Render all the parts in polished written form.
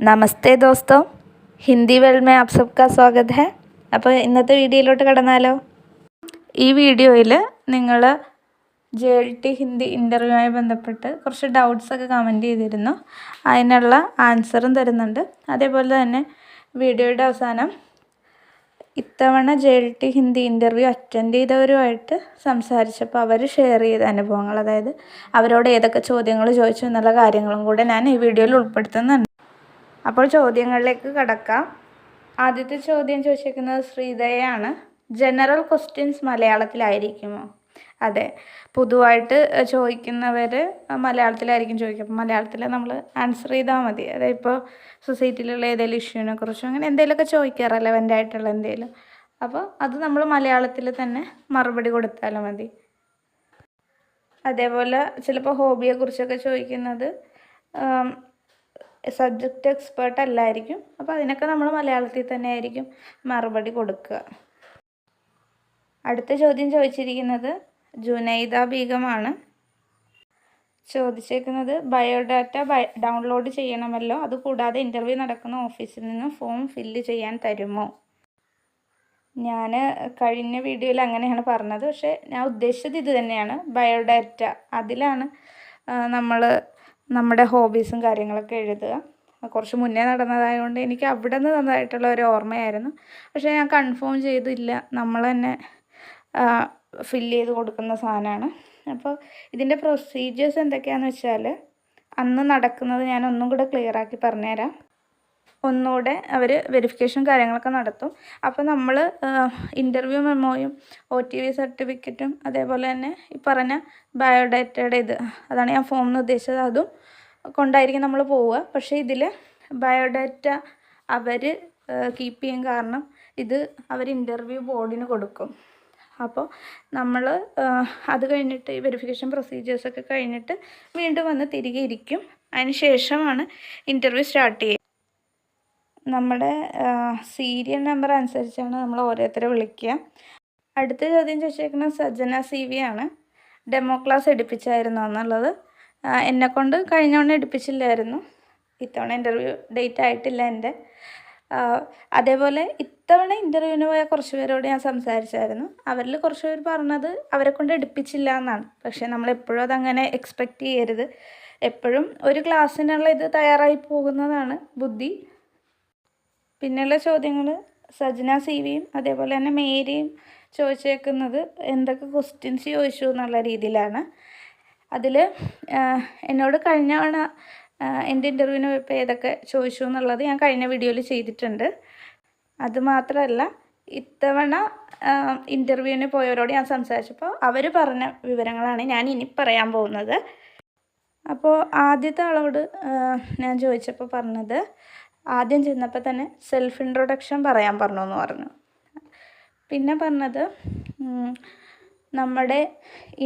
നമസ്തേ ദോസ്തോ, Hindi world में आप सबका स्वागत है. അപ്പോൾ ഇന്നത്തെ വീഡിയോയിലോട്ട് കടന്നാലോ. ഈ വീഡിയോയിൽ നിങ്ങൾ JLT ഹിന്ദി ഇൻ്റർവ്യൂവുമായി ബന്ധപ്പെട്ട് കുറച്ച് ഡൗട്ട്സൊക്കെ കമൻറ്റ് ചെയ്തിരുന്നു. അതിനുള്ള ആൻസറും തരുന്നുണ്ട്. അതേപോലെ തന്നെ വീഡിയോയുടെ അവസാനം ഇത്തവണ JLT ഹിന്ദി ഇൻ്റർവ്യൂ അറ്റൻഡ് ചെയ്തവരുമായിട്ട് സംസാരിച്ചപ്പോൾ അവർ ഷെയർ ചെയ്ത അനുഭവങ്ങൾ, അതായത് അവരോട് ഏതൊക്കെ ചോദ്യങ്ങൾ ചോദിച്ചു എന്നുള്ള കാര്യങ്ങളും കൂടെ ഞാൻ ഈ വീഡിയോയിൽ ഉൾപ്പെടുത്തുന്നുണ്ട്. അപ്പോൾ ചോദ്യങ്ങളിലേക്ക് കടക്കാം. ആദ്യത്തെ ചോദ്യം ചോദിച്ചിരിക്കുന്നത് ശ്രീദയാണ്. General questions മലയാളത്തിലായിരിക്കുമോ? അതെ, പൊതുവായിട്ട് ചോദിക്കുന്നവർ മലയാളത്തിലായിരിക്കും ചോദിക്കുക. അപ്പോൾ മലയാളത്തിൽ നമ്മൾ ആൻസർ ചെയ്താൽ മതി. അതായത് ഇപ്പോൾ സൊസൈറ്റിയിലുള്ള ഏതെങ്കിലും ഇഷ്യൂവിനെ കുറിച്ചോ അങ്ങനെ എന്തെങ്കിലുമൊക്കെ ചോദിക്കുക, റെലവൻ്റ് ആയിട്ടുള്ള എന്തെങ്കിലും. അപ്പോൾ അത് നമ്മൾ മലയാളത്തിൽ തന്നെ മറുപടി കൊടുത്താലും മതി. അതേപോലെ ചിലപ്പോൾ ഹോബിയെക്കുറിച്ചൊക്കെ ചോദിക്കുന്നത് സബ്ജക്റ്റ് എക്സ്പേർട്ട് അല്ലായിരിക്കും. അപ്പോൾ അതിനൊക്കെ നമ്മൾ മലയാളത്തിൽ തന്നെ ആയിരിക്കും മറുപടി കൊടുക്കുക. അടുത്ത ചോദ്യം ചോദിച്ചിരിക്കുന്നത് ജുനൈദ ബീഗമാണ്. ചോദിച്ചേക്കുന്നത് ബയോഡാറ്റ ഡൗൺലോഡ് ചെയ്യണമല്ലോ, അതുകൂടാതെ ഇൻ്റർവ്യൂ നടക്കുന്ന ഓഫീസിൽ നിന്ന് ഫോം ഫില്ല് ചെയ്യാൻ തരുമോ? ഞാൻ കഴിഞ്ഞ വീഡിയോയിൽ അങ്ങനെയാണ് പറഞ്ഞത്, പക്ഷേ ഞാൻ ഉദ്ദേശിച്ചത് ഇത് തന്നെയാണ്. ബയോഡാറ്റ, അതിലാണ് നമ്മൾ നമ്മുടെ ഹോബീസും കാര്യങ്ങളൊക്കെ എഴുതുക. കുറച്ച് മുന്നേ നടന്നതായതുകൊണ്ട് എനിക്ക് അവിടെ നിന്ന് തന്നതായിട്ടുള്ള ഒരു ഓർമ്മയായിരുന്നു. പക്ഷേ ഞാൻ കൺഫേം ചെയ്തില്ല, നമ്മൾ തന്നെ ഫില്ല് ചെയ്ത് കൊടുക്കുന്ന സാധനമാണ്. അപ്പോൾ ഇതിൻ്റെ പ്രൊസീജിയേഴ്സ് എന്തൊക്കെയാണെന്ന് വെച്ചാൽ അന്ന് നടക്കുന്നത് ഞാൻ ഒന്നും കൂടെ ക്ലിയറാക്കി പറഞ്ഞുതരാം. ഒന്നുകൂടെ അവർ വെരിഫിക്കേഷൻ കാര്യങ്ങളൊക്കെ നടത്തും. അപ്പോൾ നമ്മൾ ഇൻ്റർവ്യൂ മെമ്മോയും OTV സർട്ടിഫിക്കറ്റും അതേപോലെ തന്നെ ഈ പറഞ്ഞ ബയോഡാറ്റയുടെ അതാണ് ഞാൻ ഫോം എന്ന് ഉദ്ദേശിച്ചത്, അതും കൊണ്ടായിരിക്കും നമ്മൾ പോവുക. പക്ഷേ ഇതിൽ ബയോഡാറ്റ അവർ കീപ്പ് ചെയ്യും, കാരണം ഇത് അവർ ഇൻ്റർവ്യൂ ബോർഡിന് കൊടുക്കും. അപ്പോൾ നമ്മൾ അത് കഴിഞ്ഞിട്ട് ഈ വെരിഫിക്കേഷൻ പ്രൊസീജിയേഴ്സൊക്കെ കഴിഞ്ഞിട്ട് വീണ്ടും വന്ന് തിരികെ ഇരിക്കും. അതിന് ശേഷമാണ് ഇൻ്റർവ്യൂ സ്റ്റാർട്ട് ചെയ്യുക. നമ്മുടെ സീരിയൽ നമ്പർ അനുസരിച്ചാണ് നമ്മൾ ഓരോരുത്തരെ വിളിക്കുക. അടുത്ത ചോദ്യം ചോദിച്ചേക്കുന്നത് സജ്ജന CV ആണ്. ഡെമോ ക്ലാസ് എടുപ്പിച്ചായിരുന്നു എന്നുള്ളത്. എന്നെക്കൊണ്ട് കഴിഞ്ഞവണ്ണം എടുപ്പിച്ചില്ലായിരുന്നു. ഇത്തവണ ഇൻ്റർവ്യൂ ഡേറ്റ് ആയിട്ടില്ല എൻ്റെ. അതേപോലെ ഇത്തവണ ഇൻ്റർവ്യൂവിന് പോയ കുറച്ച് പേരോട് ഞാൻ സംസാരിച്ചായിരുന്നു. അവരിൽ കുറച്ച് പേർ പറഞ്ഞത് അവരെ കൊണ്ട് എടുപ്പിച്ചില്ല എന്നാണ്. പക്ഷേ നമ്മളെപ്പോഴും അതങ്ങനെ എക്സ്പെക്റ്റ് ചെയ്യരുത്. എപ്പോഴും ഒരു ക്ലാസ്സിനുള്ള ഇത് തയ്യാറായി പോകുന്നതാണ് ബുദ്ധി. പിന്നെയുള്ള ചോദ്യങ്ങൾ സജ്ന CVയും അതേപോലെ തന്നെ മേരിയും ചോദിച്ചേക്കുന്നത് എന്തൊക്കെ ക്വസ്റ്റ്യൻസ് ചോദിച്ചു എന്നുള്ള രീതിയിലാണ്. അതിൽ എന്നോട് കഴിഞ്ഞ തവണ എൻ്റെ ഇൻ്റർവ്യൂവിന് ഇപ്പോൾ ഏതൊക്കെ ചോദിച്ചു എന്നുള്ളത് ഞാൻ കഴിഞ്ഞ വീഡിയോയിൽ ചെയ്തിട്ടുണ്ട്. അതുമാത്രമല്ല ഇത്തവണ ഇൻ്റർവ്യൂവിന് പോയവരോട് ഞാൻ സംസാരിച്ചപ്പോൾ അവർ പറഞ്ഞ വിവരങ്ങളാണ് ഞാൻ ഇനി പറയാൻ പോകുന്നത്. അപ്പോൾ ആദ്യത്തെ ആളോട് ഞാൻ ചോദിച്ചപ്പോൾ പറഞ്ഞത്, ആദ്യം ചെന്നപ്പോൾ തന്നെ സെൽഫ് ഇൻട്രൊഡക്ഷൻ പറയാൻ പറഞ്ഞു എന്ന് പറഞ്ഞു. പിന്നെ പറഞ്ഞത് നമ്മുടെ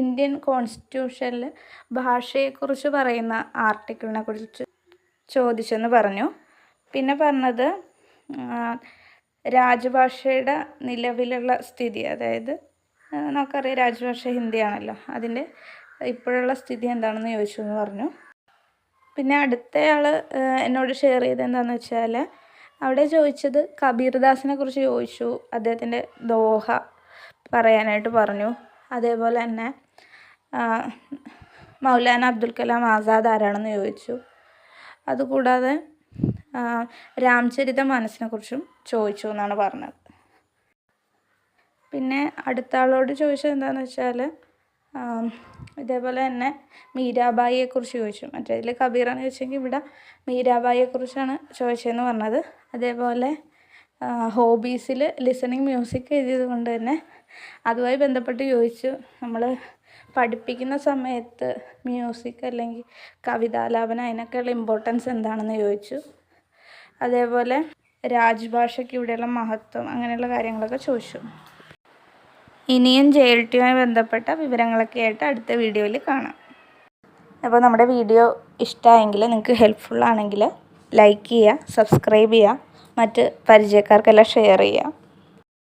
ഇന്ത്യൻ കോൺസ്റ്റിറ്റ്യൂഷനിൽ ഭാഷയെക്കുറിച്ച് പറയുന്ന ആർട്ടിക്കിളിനെ കുറിച്ച് ചോദിച്ചെന്ന് പറഞ്ഞു. പിന്നെ പറഞ്ഞത് രാജഭാഷയുടെ നിലവിലുള്ള സ്ഥിതി, അതായത് നമുക്കറിയാം രാജഭാഷ ഹിന്ദിയാണല്ലോ, അതിൻ്റെ ഇപ്പോഴുള്ള സ്ഥിതി എന്താണെന്ന് ചോദിച്ചു എന്ന് പറഞ്ഞു. പിന്നെ അടുത്തയാൾ എന്നോട് ഷെയർ ചെയ്തത് എന്താണെന്ന് വെച്ചാൽ അവിടെ ചോദിച്ചത് കബീർദാസിനെ കുറിച്ച് ചോദിച്ചു. അദ്ദേഹത്തിൻ്റെ ദോഹ പറയാനായിട്ട് പറഞ്ഞു. അതേപോലെ തന്നെ മൗലാന അബ്ദുൽ കലാം ആസാദ് ആരാണെന്ന് ചോദിച്ചു. അതുകൂടാതെ രാംചരിത മാനസിനെ കുറിച്ചും ചോദിച്ചു എന്നാണ് പറഞ്ഞത്. പിന്നെ അടുത്ത ആളോട് ചോദിച്ചത് എന്താണെന്ന് വെച്ചാൽ ഇതേപോലെ തന്നെ മീരാബായിയെക്കുറിച്ച് ചോദിച്ചു. മറ്റേതിൽ കബീറാണ് ചോദിച്ചെങ്കിൽ ഇവിടെ മീരാബായിയെക്കുറിച്ചാണ് ചോദിച്ചതെന്ന് പറഞ്ഞത്. അതേപോലെ ഹോബീസിൽ ലിസണിങ് മ്യൂസിക് എഴുതിയത് കൊണ്ട് തന്നെ അതുമായി ബന്ധപ്പെട്ട് ചോദിച്ചു. നമ്മൾ പഠിപ്പിക്കുന്ന സമയത്ത് മ്യൂസിക് അല്ലെങ്കിൽ കവിതാലാപനം അതിനൊക്കെയുള്ള ഇമ്പോർട്ടൻസ് എന്താണെന്ന് ചോദിച്ചു. അതേപോലെ രാജ്ഭാഷയ്ക്ക് ഇവിടെയുള്ള മഹത്വം അങ്ങനെയുള്ള കാര്യങ്ങളൊക്കെ ചോദിച്ചു. ഇനിയും JLTയുമായി ബന്ധപ്പെട്ട വിവരങ്ങളൊക്കെ ആയിട്ട് അടുത്ത വീഡിയോയിൽ കാണാം. അപ്പോൾ നമ്മുടെ വീഡിയോ ഇഷ്ടമായെങ്കിൽ, നിങ്ങൾക്ക് ഹെൽപ്ഫുള്ളാണെങ്കിൽ ലൈക്ക് ചെയ്യുക, സബ്സ്ക്രൈബ് ചെയ്യുക, മറ്റ് പരിചയക്കാർക്കെല്ലാം ഷെയർ ചെയ്യുക.